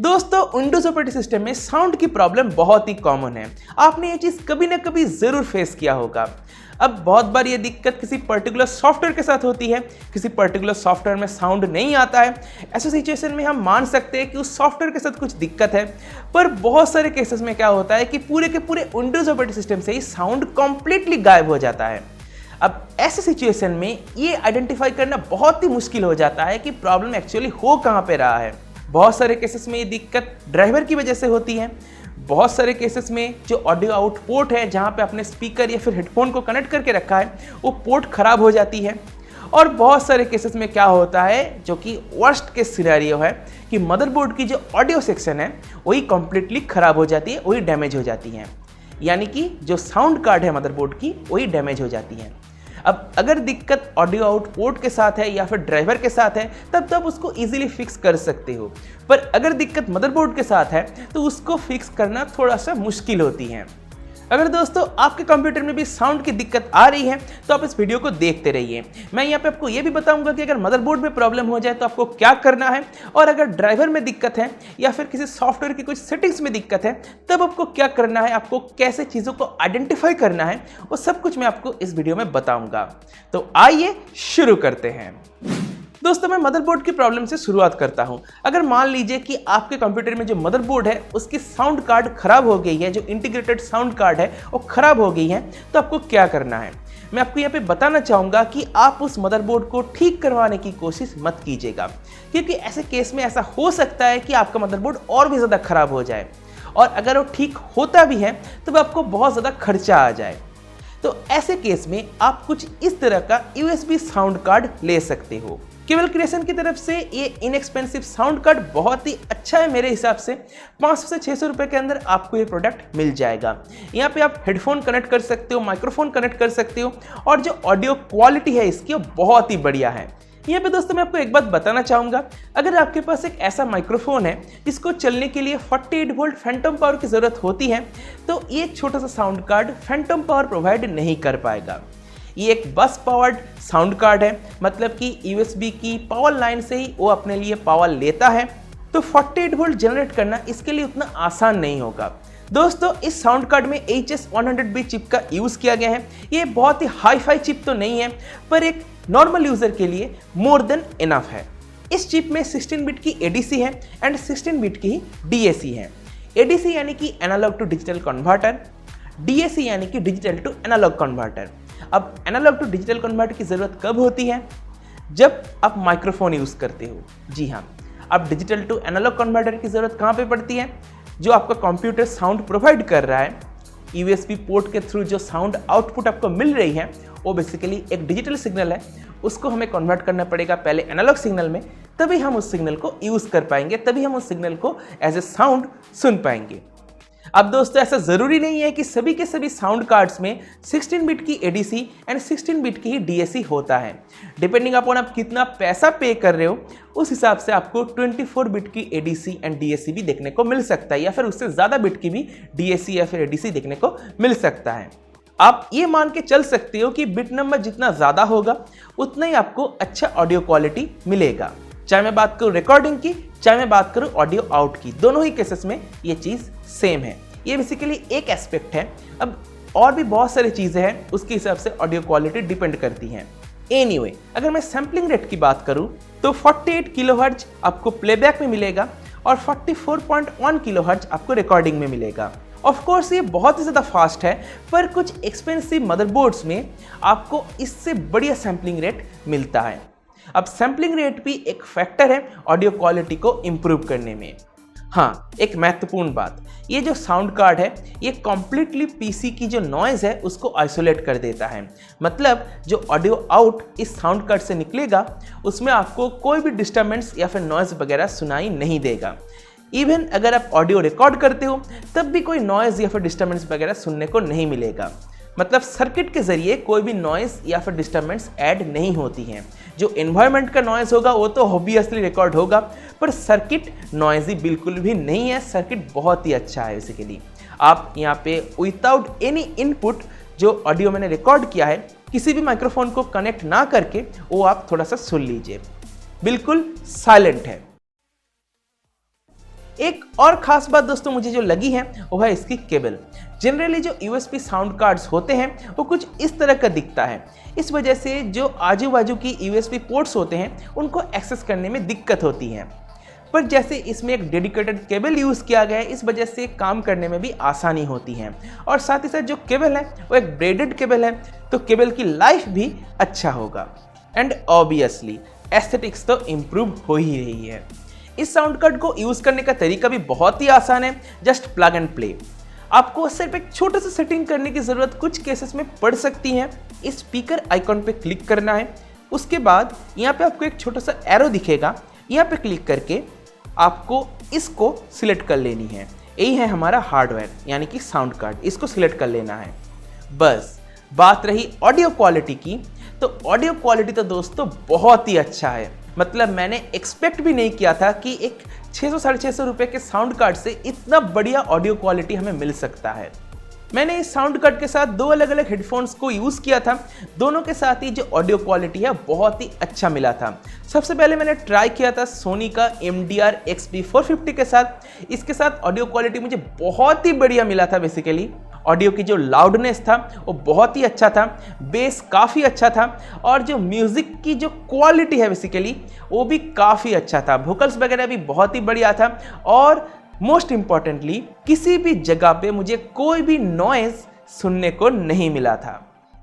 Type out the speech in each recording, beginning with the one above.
दोस्तों Windows operating system में sound की प्रॉब्लम बहुत ही कॉमन है। आपने ये चीज़ कभी ना कभी ज़रूर फेस किया होगा। अब बहुत बार ये दिक्कत किसी पर्टिकुलर सॉफ्टवेयर के साथ होती है, किसी पर्टिकुलर सॉफ्टवेयर में साउंड नहीं आता है। ऐसे सिचुएशन में हम मान सकते हैं कि उस सॉफ्टवेयर के साथ कुछ दिक्कत है, पर बहुत सारे केसेस में क्या होता है कि पूरे के पूरे विंडोज ऑपरेटिंग सिस्टम से ही साउंड कंप्लीटली गायब हो जाता है। अब ऐसे सिचुएशन में ये आइडेंटिफाई करना बहुत ही मुश्किल हो जाता है कि प्रॉब्लम एक्चुअली हो कहाँ पे रहा है। बहुत सारे केसेस में ये दिक्कत ड्राइवर की वजह से होती है। बहुत सारे केसेस में जो ऑडियो आउट पोर्ट है, जहाँ पे आपने स्पीकर या फिर हेडफोन को कनेक्ट करके रखा है, वो पोर्ट खराब हो जाती है। और बहुत सारे केसेस में क्या होता है, जो कि वर्स्ट केस सिनेरियो है, कि मदरबोर्ड की जो ऑडियो सेक्शन है वही कंप्लीटली खराब हो जाती है, वही डैमेज हो जाती है। यानी कि जो साउंड कार्ड है मदरबोर्ड की, वही डैमेज हो जाती है। अब अगर दिक्कत ऑडियो आउट पोर्ट के साथ है या फिर ड्राइवर के साथ है, तब उसको इजीली फिक्स कर सकते हो। पर अगर दिक्कत मदरबोर्ड के साथ है तो उसको फिक्स करना थोड़ा सा मुश्किल होती है। अगर दोस्तों आपके कंप्यूटर में भी साउंड की दिक्कत आ रही है तो आप इस वीडियो को देखते रहिए। मैं यहाँ पे आपको ये भी बताऊंगा कि अगर मदरबोर्ड में प्रॉब्लम हो जाए तो आपको क्या करना है, और अगर ड्राइवर में दिक्कत है या फिर किसी सॉफ्टवेयर की कुछ सेटिंग्स में दिक्कत है तब आपको क्या करना है, आपको कैसे चीज़ों को आइडेंटिफाई करना है, वो सब कुछ मैं आपको इस वीडियो में बताऊंगा। तो आइए शुरू करते हैं। दोस्तों मैं मदरबोर्ड की प्रॉब्लम से शुरुआत करता हूं। अगर मान लीजिए कि आपके कंप्यूटर में जो मदरबोर्ड है उसकी साउंड कार्ड खराब हो गई है, जो इंटीग्रेटेड साउंड कार्ड है वो खराब हो गई है, तो आपको क्या करना है। मैं आपको यहाँ पे बताना चाहूँगा कि आप उस मदरबोर्ड को ठीक करवाने की कोशिश मत कीजिएगा, क्योंकि ऐसे केस में ऐसा हो सकता है कि आपका मदरबोर्ड और भी ज़्यादा खराब हो जाए, और अगर वो ठीक होता भी है तो आपको बहुत ज़्यादा खर्चा आ जाए। तो ऐसे केस में आप कुछ इस तरह का USB साउंड कार्ड ले सकते हो। केवल क्रिएशन की तरफ से ये इनएक्सपेंसिव साउंड कार्ड बहुत ही अच्छा है। मेरे हिसाब से 500 से 600 रुपए के अंदर आपको ये प्रोडक्ट मिल जाएगा। यहाँ पे आप हेडफोन कनेक्ट कर सकते हो, माइक्रोफोन कनेक्ट कर सकते हो, और जो ऑडियो क्वालिटी है इसकी वो बहुत ही बढ़िया है। यहाँ पे दोस्तों मैं आपको एक बात बताना चाहूँगा, अगर आपके पास एक ऐसा माइक्रोफोन है जिसको चलने के लिए 48 वोल्ट फैंटम पावर की ज़रूरत होती है, तो ये छोटा सा sound card Phantom power provide नहीं कर पाएगा। ये एक बस पावर्ड साउंड कार्ड है, मतलब कि USB की पावर लाइन से ही वो अपने लिए पावर लेता है। तो 48 वोल्ट जनरेट करना इसके लिए उतना आसान नहीं होगा। दोस्तों इस साउंड कार्ड में HS100B चिप का यूज़ किया गया है। ये बहुत ही हाई फाई चिप तो नहीं है, पर एक नॉर्मल यूज़र के लिए मोर देन इनफ है। इस चिप में 16 बिट की ADC है एंड 16 बिट की ही DAC है। ADC यानी कि analog to digital converter, DAC यानी कि डिजिटल टू एनालॉग कन्वर्टर। अब एनालॉग टू डिजिटल कन्वर्टर की ज़रूरत कब होती है? जब आप माइक्रोफोन यूज़ करते हो। जी हाँ, अब डिजिटल टू एनालॉग कन्वर्टर की ज़रूरत कहाँ पे पड़ती है? जो आपका कंप्यूटर साउंड प्रोवाइड कर रहा है, USB पोर्ट के थ्रू जो साउंड आउटपुट आपको मिल रही है वो बेसिकली एक डिजिटल सिग्नल है। उसको हमें कन्वर्ट करना पड़ेगा पहले एनालॉग सिग्नल में, तभी हम उस सिग्नल को यूज़ कर पाएंगे, तभी हम उस सिग्नल को एज ए साउंड सुन पाएंगे। अब दोस्तों ऐसा ज़रूरी नहीं है कि सभी के सभी साउंड कार्ड्स में 16 बिट की ADC एंड 16 बिट की ही DAC होता है। डिपेंडिंग अपॉन आप कितना पैसा पे कर रहे हो, उस हिसाब से आपको 24 बिट की ADC एंड DAC भी देखने को मिल सकता है, या फिर उससे ज़्यादा बिट की भी DAC या फिर ADC देखने को मिल सकता है। आप ये मान के चल सकते हो कि बिट नंबर जितना ज़्यादा होगा उतना ही आपको अच्छा ऑडियो क्वालिटी मिलेगा। चाहे मैं बात करूँ रिकॉर्डिंग की, चाहे मैं बात करूँ ऑडियो आउट की, दोनों ही केसेस में ये चीज़ सेम है। ये बेसिकली एक एस्पेक्ट है। अब और भी बहुत सारी चीज़ें हैं, उसके हिसाब से ऑडियो क्वालिटी डिपेंड करती हैं। एनीवे, अगर मैं सैम्पलिंग रेट की बात करूँ तो 48 किलोहर्ट्ज आपको प्लेबैक में मिलेगा और 44.1 किलोहर्ट्ज आपको रिकॉर्डिंग में मिलेगा। ऑफ कोर्स ये बहुत ही ज़्यादा फास्ट है, पर कुछ एक्सपेंसिव मदरबोर्ड्स में आपको इससे बढ़िया सैम्पलिंग रेट मिलता है। अब सैम्पलिंग रेट भी एक फैक्टर है ऑडियो क्वालिटी को इम्प्रूव करने में। हाँ, एक महत्वपूर्ण बात, ये जो साउंड कार्ड है ये कम्प्लीटली PC की जो नॉइज़ है उसको आइसोलेट कर देता है। मतलब जो ऑडियो आउट इस साउंड कार्ड से निकलेगा उसमें आपको कोई भी डिस्टर्बेंस या फिर नॉइज़ वगैरह सुनाई नहीं देगा। इवन अगर आप ऑडियो रिकॉर्ड करते हो तब भी कोई नॉइज़ या फिर डिस्टर्बेंस वगैरह सुनने को नहीं मिलेगा। मतलब सर्किट के ज़रिए कोई भी नॉइज़ या फिर डिस्टर्बेंस ऐड नहीं होती हैं। जो एनवायरनमेंट का नॉइज़ होगा वो तो ऑब्वियसली रिकॉर्ड होगा, पर सर्किट नॉइज़ी बिल्कुल भी नहीं है। सर्किट बहुत ही अच्छा है। बेसिकली आप यहाँ पे विदाउट एनी इनपुट जो ऑडियो मैंने रिकॉर्ड किया है किसी भी माइक्रोफोन को कनेक्ट ना करके वो आप थोड़ा सा सुन लीजिए, बिल्कुल साइलेंट है। एक और खास बात दोस्तों मुझे जो लगी है वो है इसकी केबल। जनरली जो यूएसबी साउंड कार्ड्स होते हैं वो कुछ इस तरह का दिखता है। इस वजह से जो आजू बाजू की यूएसबी पोर्ट्स होते हैं उनको एक्सेस करने में दिक्कत होती है, पर जैसे इसमें एक डेडिकेटेड केबल यूज़ किया गया है इस वजह से काम करने में भी आसानी होती है। और साथ ही साथ जो केबल है वो एक ब्रेडेड केबल है, तो केबल की लाइफ भी अच्छा होगा। एंड ऑब्वियसली एस्थेटिक्स तो इम्प्रूव हो ही रही है। इस साउंड कार्ड को यूज़ करने का तरीका भी बहुत ही आसान है, जस्ट प्लग एंड प्ले। आपको सिर्फ एक छोटा सा सेटिंग करने की ज़रूरत कुछ केसेस में पड़ सकती है। इस स्पीकर आइकॉन पे क्लिक करना है, उसके बाद यहाँ पे आपको एक छोटा सा एरो दिखेगा, यहाँ पे क्लिक करके आपको इसको सिलेक्ट कर लेनी है। यही है हमारा हार्डवेयर यानी कि साउंड कार्ड, इसको सिलेक्ट कर लेना है। बस बात रही ऑडियो क्वालिटी की, तो ऑडियो क्वालिटी तो दोस्तों बहुत ही अच्छा है। मतलब मैंने एक्सपेक्ट भी नहीं किया था कि एक 600-650 रुपये के साउंड कार्ड से इतना बढ़िया ऑडियो क्वालिटी हमें मिल सकता है। मैंने इस साउंड कार्ड के साथ 2 अलग अलग हेडफोन्स को यूज़ किया था, दोनों के साथ ही जो ऑडियो क्वालिटी है बहुत ही अच्छा मिला था। सबसे पहले मैंने ट्राई किया था सोनी का MDR XB450 के साथ। इसके साथ ऑडियो क्वालिटी मुझे बहुत ही बढ़िया मिला था। बेसिकली ऑडियो की जो लाउडनेस था वो बहुत ही अच्छा था, बेस काफ़ी अच्छा था, और जो म्यूज़िक की जो क्वालिटी है बेसिकली वो भी काफ़ी अच्छा था। वोकल्स वगैरह भी बहुत ही बढ़िया था, और मोस्ट इम्पॉर्टेंटली किसी भी जगह पे मुझे कोई भी नॉइज़ सुनने को नहीं मिला था।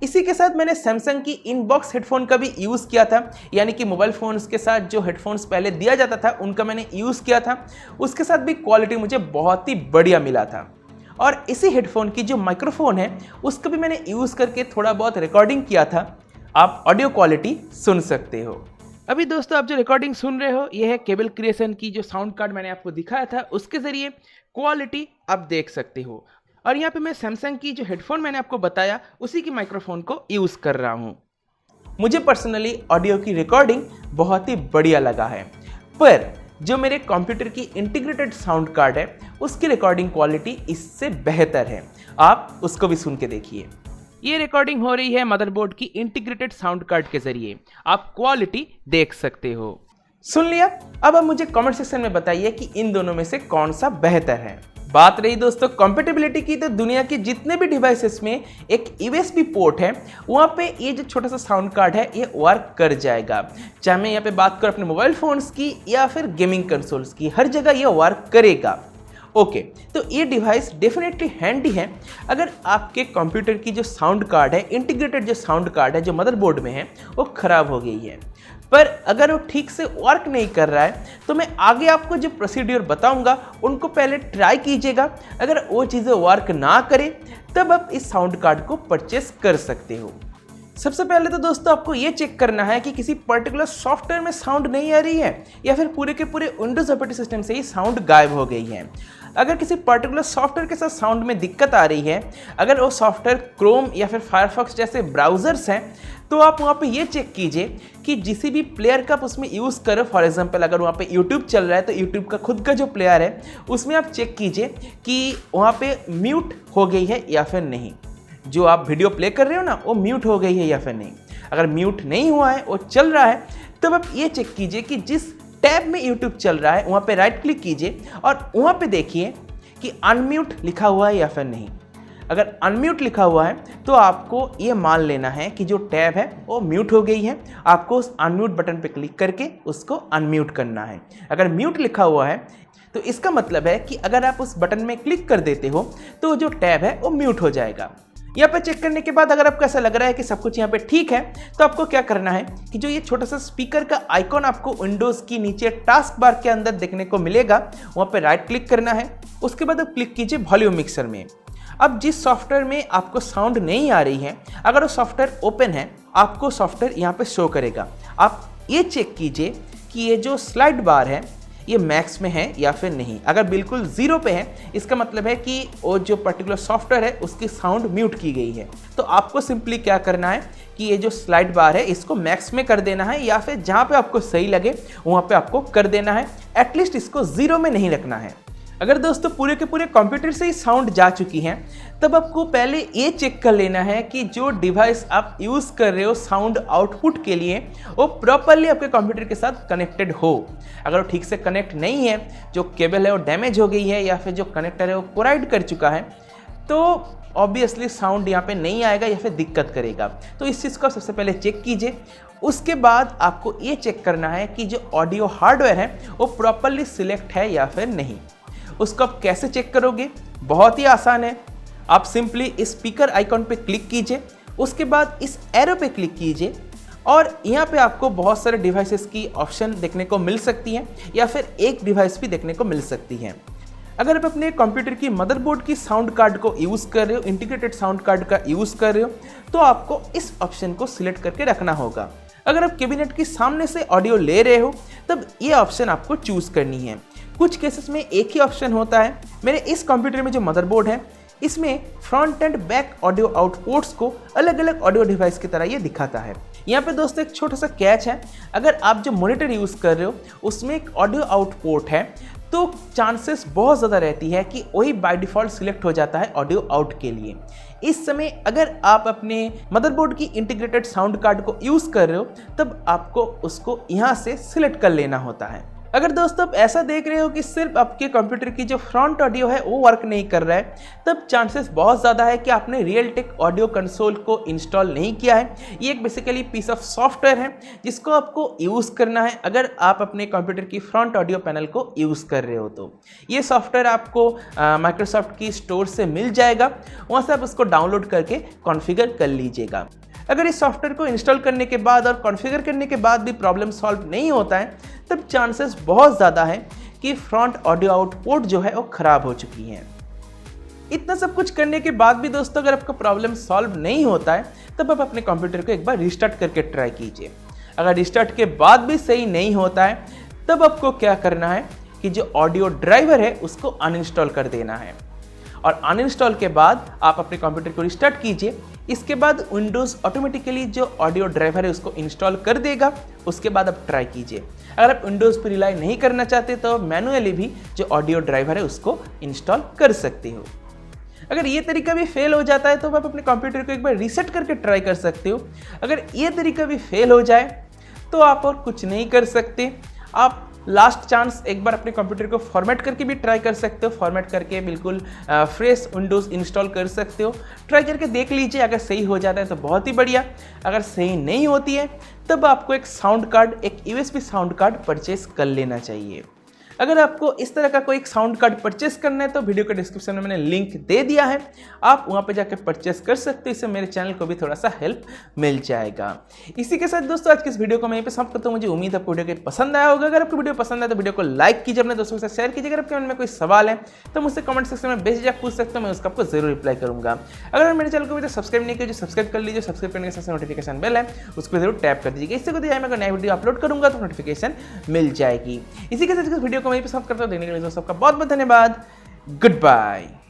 इसी के साथ मैंने सैमसंग की इनबॉक्स हेडफोन का भी यूज़ किया था, यानी कि मोबाइल फ़ोन्स के साथ जो हेडफोन्स पहले दिया जाता था उनका मैंने यूज़ किया था। उसके साथ भी क्वालिटी मुझे बहुत ही बढ़िया मिला था। और इसी हेडफोन की जो माइक्रोफोन है उसका भी मैंने यूज़ करके थोड़ा बहुत रिकॉर्डिंग किया था। आप ऑडियो क्वालिटी सुन सकते हो। अभी दोस्तों आप जो रिकॉर्डिंग सुन रहे हो ये है केबल क्रिएशन की जो साउंड कार्ड मैंने आपको दिखाया था, उसके ज़रिए क्वालिटी आप देख सकते हो। और यहाँ पे मैं सैमसंग की जो हेडफोन मैंने आपको बताया उसी की माइक्रोफोन को यूज़ कर रहा हूँ। मुझे पर्सनली ऑडियो की रिकॉर्डिंग बहुत ही बढ़िया लगा है, पर जो मेरे कंप्यूटर की इंटीग्रेटेड साउंड कार्ड है उसकी रिकॉर्डिंग क्वालिटी इससे बेहतर है। आप उसको भी सुन के देखिए। ये रिकॉर्डिंग हो रही है मदरबोर्ड की इंटीग्रेटेड साउंड कार्ड के जरिए, आप क्वालिटी देख सकते हो। सुन लिया? अब आप मुझे कमेंट सेक्शन में बताइए कि इन दोनों में से कौन सा बेहतर है। बात रही दोस्तों कंपैटिबिलिटी की, तो दुनिया के जितने भी डिवाइसेस में एक USB पोर्ट है वहाँ पे ये जो छोटा सा साउंड कार्ड है ये वर्क कर जाएगा। चाहे मैं यहाँ पे बात करूँ अपने मोबाइल फोन्स की या फिर गेमिंग कंसोल्स की, हर जगह ये वर्क करेगा। ओके, तो ये डिवाइस डेफिनेटली हैंडी है। अगर आपके कंप्यूटर की जो साउंड कार्ड है, इंटीग्रेटेड जो साउंड कार्ड है जो मदरबोर्ड में है वो ख़राब हो गई है, पर अगर वो ठीक से वर्क नहीं कर रहा है तो मैं आगे आपको जो प्रोसीड्यूर बताऊंगा उनको पहले ट्राई कीजिएगा। अगर वो चीज़ें वर्क ना करें तब आप इस साउंड कार्ड को परचेस कर सकते हो। सबसे पहले तो दोस्तों आपको ये चेक करना है कि किसी पर्टिकुलर सॉफ्टवेयर में साउंड नहीं आ रही है या फिर पूरे के पूरे विंडोज ऑपरेटिंग सिस्टम से ही साउंड गायब हो गई है। अगर किसी पर्टिकुलर सॉफ्टवेयर के साथ साउंड में दिक्कत आ रही है, अगर वो सॉफ्टवेयर क्रोम या फिर फायरफॉक्स जैसे ब्राउज़र्स हैं, तो आप वहाँ पे ये चेक कीजिए कि जिस भी प्लेयर का आप उसमें यूज़ करो, फॉर एग्जांपल अगर वहाँ पे यूट्यूब चल रहा है तो यूट्यूब का खुद का जो प्लेयर है उसमें आप चेक कीजिए कि वहाँ पे म्यूट हो गई है या फिर नहीं। जो आप वीडियो प्ले कर रहे हो ना वो म्यूट हो गई है या फिर नहीं। अगर म्यूट नहीं हुआ है, वो चल रहा है, तब आप ये चेक कीजिए कि जिस टैब में यूट्यूब चल रहा है वहाँ पे राइट क्लिक कीजिए और वहाँ पे देखिए कि अनम्यूट लिखा हुआ है या फिर नहीं। अगर अनम्यूट लिखा हुआ है तो आपको ये मान लेना है कि जो टैब है वो म्यूट हो गई है। आपको उस अनम्यूट बटन पे क्लिक करके उसको अनम्यूट करना है। अगर म्यूट लिखा हुआ है तो इसका मतलब है कि अगर आप उस बटन में क्लिक कर देते हो तो जो टैब है वो म्यूट हो जाएगा। यहाँ पे चेक करने के बाद अगर आपको ऐसा लग रहा है कि सब कुछ यहाँ पे ठीक है, तो आपको क्या करना है कि जो ये छोटा सा स्पीकर का आइकॉन आपको विंडोज़ की नीचे टास्क बार के अंदर देखने को मिलेगा, वहाँ पे राइट क्लिक करना है। उसके बाद आप क्लिक कीजिए वॉल्यूम मिक्सर में। अब जिस सॉफ्टवेयर में आपको साउंड नहीं आ रही है, अगर वो सॉफ्टवेयर ओपन है आपको सॉफ्टवेयर यहाँ पे शो करेगा। आप ये चेक कीजिए कि ये जो स्लाइड बार है ये मैक्स में है या फिर नहीं। अगर बिल्कुल 0 पे है इसका मतलब है कि वो जो पर्टिकुलर सॉफ्टवेयर है उसकी साउंड म्यूट की गई है। तो आपको सिंपली क्या करना है कि ये जो स्लाइड बार है इसको मैक्स में कर देना है, या फिर जहाँ पे आपको सही लगे वहाँ पे आपको कर देना है। एटलीस्ट इसको 0 में नहीं रखना है। अगर दोस्तों पूरे के पूरे कंप्यूटर से ही साउंड जा चुकी है, तब आपको पहले ये चेक कर लेना है कि जो डिवाइस आप यूज़ कर रहे हो साउंड आउटपुट के लिए वो प्रॉपरली आपके कंप्यूटर के साथ कनेक्टेड हो। अगर वो ठीक से कनेक्ट नहीं है, जो केबल है वो डैमेज हो गई है या फिर जो कनेक्टर है वो कोराइड कर चुका है, तो ऑब्वियसली साउंड यहाँ पे नहीं आएगा या फिर दिक्कत करेगा। तो इस चीज़ को सबसे पहले चेक कीजिए। उसके बाद आपको ये चेक करना है कि जो ऑडियो हार्डवेयर है वो प्रॉपरली सिलेक्ट है या फिर नहीं। उसको आप कैसे चेक करोगे? बहुत ही आसान है। आप सिंपली इस स्पीकर आइकॉन पे क्लिक कीजिए, उसके बाद इस एरो पे क्लिक कीजिए और यहाँ पे आपको बहुत सारे डिवाइसेस की ऑप्शन देखने को मिल सकती हैं या फिर एक डिवाइस भी देखने को मिल सकती है। अगर आप अपने कंप्यूटर की मदरबोर्ड की साउंड कार्ड को यूज़ कर रहे हो, इंटीग्रेटेड साउंड कार्ड का यूज़ कर रहे हो, तो आपको इस ऑप्शन को सिलेक्ट करके रखना होगा। अगर आप कैबिनेट के सामने से ऑडियो ले रहे हो, तब ये ऑप्शन आपको चूज़ करनी है। कुछ केसेस में एक ही ऑप्शन होता है। मेरे इस कंप्यूटर में जो मदरबोर्ड है, इसमें front end back audio outputs को अलग अलग ऑडियो डिवाइस की तरह ये दिखाता है। यहाँ पे दोस्तों एक छोटा सा कैच है, अगर आप जो मॉनिटर यूज़ कर रहे हो उसमें एक ऑडियो आउटपुट है, तो चांसेस बहुत ज़्यादा रहती है कि वही बाय डिफ़ॉल्ट सिलेक्ट हो जाता है ऑडियो आउट के लिए। इस समय अगर आप अपने मदरबोर्ड की इंटीग्रेटेड साउंड कार्ड को यूज़ कर रहे हो, तब आपको उसको यहाँ से सिलेक्ट कर लेना होता है। अगर दोस्तों आप ऐसा देख रहे हो कि सिर्फ आपके कंप्यूटर की जो फ्रंट ऑडियो है वो वर्क नहीं कर रहा है, तब चांसेस बहुत ज़्यादा है कि आपने रियलटेक ऑडियो कंसोल को इंस्टॉल नहीं किया है। ये एक बेसिकली पीस ऑफ सॉफ्टवेयर है जिसको आपको यूज़ करना है अगर आप अपने कंप्यूटर की फ्रंट ऑडियो पैनल को यूज़ कर रहे हो। तो ये सॉफ्टवेयर आपको माइक्रोसॉफ्ट की स्टोर से मिल जाएगा, वहाँ से आप उसको डाउनलोड करके कॉन्फ़िगर कर लीजिएगा। अगर इस सॉफ्टवेयर को इंस्टॉल करने के बाद और कॉन्फ़िगर करने के बाद भी प्रॉब्लम सॉल्व नहीं होता है, तब चांसेस बहुत ज़्यादा है कि फ्रंट ऑडियो आउटपुट जो है वो ख़राब हो चुकी है। इतना सब कुछ करने के बाद भी दोस्तों अगर आपका प्रॉब्लम सॉल्व नहीं होता है, तब आप अपने कंप्यूटर को एक बार रिस्टार्ट करके ट्राई कीजिए। अगर रिस्टार्ट के बाद भी सही नहीं होता है, तब आपको क्या करना है कि जो ऑडियो ड्राइवर है उसको अनइंस्टॉल कर देना है और अनइंस्टॉल के बाद आप अपने कंप्यूटर को रिस्टार्ट कीजिए। इसके बाद विंडोज़ ऑटोमेटिकली जो ऑडियो ड्राइवर है उसको इंस्टॉल कर देगा। उसके बाद आप ट्राई कीजिए। अगर आप विंडोज़ पर रिलाई नहीं करना चाहते तो मैनुअली भी जो ऑडियो ड्राइवर है उसको इंस्टॉल कर सकते हो। अगर ये तरीका भी फेल हो जाता है तो आप अपने कंप्यूटर को एक बार रीसेट करके ट्राई कर सकते हो। अगर ये तरीका भी फेल हो जाए तो आप और कुछ नहीं कर सकते, आप लास्ट चांस एक बार अपने कंप्यूटर को फॉर्मेट करके भी ट्राई कर सकते हो। फॉर्मेट करके बिल्कुल फ्रेश विंडोज़ इंस्टॉल कर सकते हो। ट्राई करके देख लीजिए, अगर सही हो जाता है तो बहुत ही बढ़िया, अगर सही नहीं होती है तब आपको एक साउंड कार्ड, एक USB साउंड कार्ड परचेस कर लेना चाहिए। अगर आपको इस तरह का कोई एक साउंड कार्ड परचेस करना है तो वीडियो के डिस्क्रिप्शन में मैंने लिंक दे दिया है, आप वहां पे जाकर परचेस कर सकते हो। इससे मेरे चैनल को भी थोड़ा सा हेल्प मिल जाएगा। इसी के साथ दोस्तों आज की इस वीडियो को मैं यहीं पे समाप्त करता हूँ। मुझे उम्मीद है आपको वीडियो पसंद आया होगा। अगर आपको वीडियो पसंद आया तो वीडियो को लाइक कीजिए, अपने दोस्तों के साथ शेयर कीजिए। अगर आपके मन में कोई सवाल है तो मुझसे कमेंट सेक्शन में बेझिझक पूछ सकते हो, मैं उसका आपको जरूर रिप्लाई करूंगा। अगर मेरे चैनल को भी सब्सक्राइब नहीं किया, सब्सक्राइब कर लीजिए। सब्सक्राइब करने के साथ नोटिफिकेशन बेल है उसको जरूर टैप कर दीजिए। इससे कोई मैं नई वीडियो अपलोड करूंगा तो नोटिफिकेशन मिल जाएगी। इसी के साथ इस वीडियो को मैं समाप्त करता हूँ। सबका बहुत बहुत धन्यवाद। Good bye.